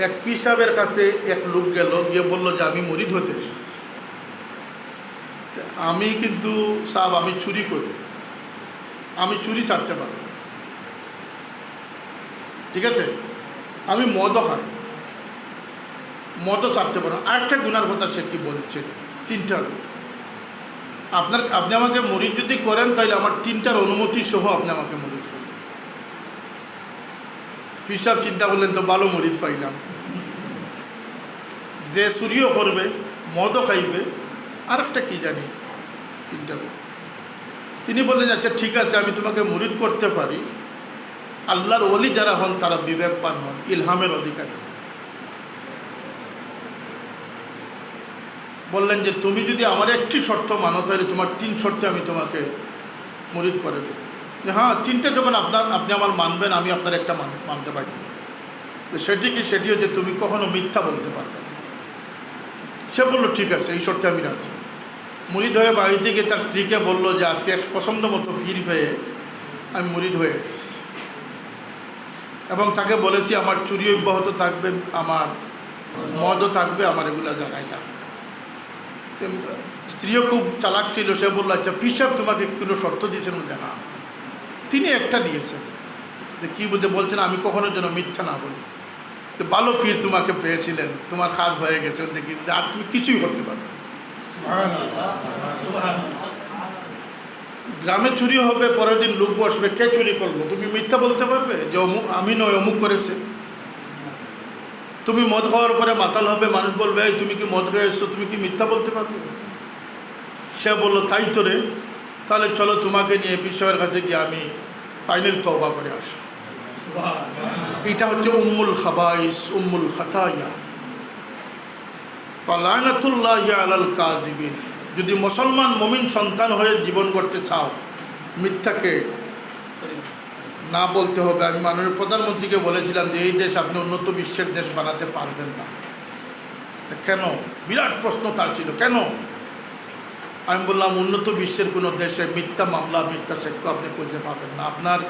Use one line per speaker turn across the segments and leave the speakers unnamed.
এক পীর সাহেবের কাছে এক লোক গেল, গিয়ে বললো যে আমি মুরিদ হতে এসেছি। আমি কিন্তু সাহেব আমি চুরি করি, আমি চুরি ছাড়তে পারবো, ঠিক আছে, আমি মদও খাই, মদও ছাড়তে পারবো। আরেকটা গুনার কথা সে কি বলছে, তিনটা। আপনি আমাকে মুরিদ যদি করেন তাহলে আমার তিনটার অনুমতি সহ আপনি আমাকে মুরিদ করেন। পীর সাহেব চিন্তা করলেন, তো ভালো মুরিদ পাইলাম, যে চুরিও করবে, মদও খাইবে, আরেকটা কি জানি, তিনটা। তিনি বললেন আচ্ছা ঠিক আছে, আমি তোমাকে মুরিদ করতে পারি। আল্লাহর ওলি যারা হন তারা বিবেকবান হন, ইলহামের অধিকারী। বললেন যে তুমি যদি আমার একটি শর্ত মানো তাহলে তোমার 3 শর্তে আমি তোমাকে মুরিদ করে দেব। যে হ্যাঁ, 3টা যখন আপনি আমার মানবেন, আমি আপনার একটা মানতে পারি। সেটি কি? সেটি হচ্ছে তুমি কখনো মিথ্যা বলতে পারবে না। সে বলল ঠিক আছে, এই শর্তে আমি রাজি। মুরিদ হয়ে বাড়িতে গিয়ে তার স্ত্রীকে বলল যে আজকে এক পছন্দ মতো পীর পেয়ে আমি মুরিদ হয়ে গেছি, এবং তাকে বলেছি আমার চুরি অব্যাহত থাকবে, আমার মদও থাকবে, আমার এগুলো জানাই থাকবে। স্ত্রীও খুব চালাক ছিল, সে বললো আচ্ছা পীর সাহেব তোমাকে কোনো শর্ত দিয়েছেন? বলছে না। তিনি একটা দিয়েছেন, যে কী বলছেন, আমি কখনো যেন মিথ্যা না বলি। তো ভালো পীর তোমাকে পেয়েছিলেন, তোমার কাজ হয়ে গেছে, দেখি আর তুমি কিছুই করতে পারবে। গ্রামে চুরি হবে, পরের দিন লোক বসবে, কে চুরি করলো? তুমি মিথ্যা বলতে পারবে যে অমুক, আমি নয় অমুক করেছে? তুমি মদ খাওয়ার পরে মাতাল হবে, মানুষ বলবে এই তুমি কি মদ খেয়ে এসছো, তুমি কি মিথ্যা বলতে পারবে? সে বললো তাই তো রে, তাহলে চলো তোমাকে নিয়ে পীর সাহেবের কাছে গিয়ে আমি ফাইনাল তওবা করে আসবো। এটা হচ্ছে উম্মুল খাবাইস, উম্মুল খাতায়া, ফালানাতুল্লাহি আলাল কাযিবিন। যদি মুসলমান মুমিন সন্তান হয়ে জীবন করতে চাও, মিথ্যাকে না বলতে হবে। আমি মাননীয় প্রধানমন্ত্রীকে বলেছিলাম যে এই দেশ আপনি উন্নত বিশ্বের দেশ বানাতে পারবেন না। কেন? বিরাট প্রশ্ন তার ছিল, কেন? আমি বললাম উন্নত বিশ্বের কোনো দেশে মিথ্যা মামলা, মিথ্যা সাক্ষ্য আপনি খুঁজে পাবেন না। আপনার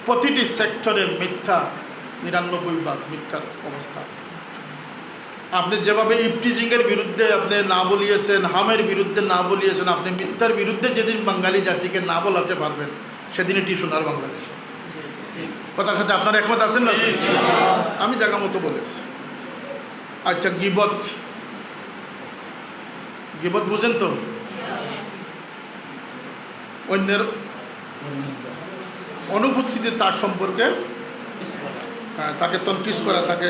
প্রতিটি সেক্টরে মিথ্যা, ৯৯ মিথ্যার অবস্থা। আপনি যেভাবে ইফটিজিংয়ের বিরুদ্ধে আপনি না বলিয়েছেন, হামের বিরুদ্ধে না বলিয়েছেন, আপনি মিথ্যার বিরুদ্ধে যেদিন বাঙালি জাতিকে না বলাতে পারবেন, সেদিন এটি সোনার বাংলাদেশ। কথার সাথে আপনার একমত আছেন না? আমি জায়গা মতো বলেছি। আচ্ছা, গিবত, গিবত বুঝেন তো? অন্যের অনুপস্থিতি তার সম্পর্কে তাকে তনকিস করা, তাকে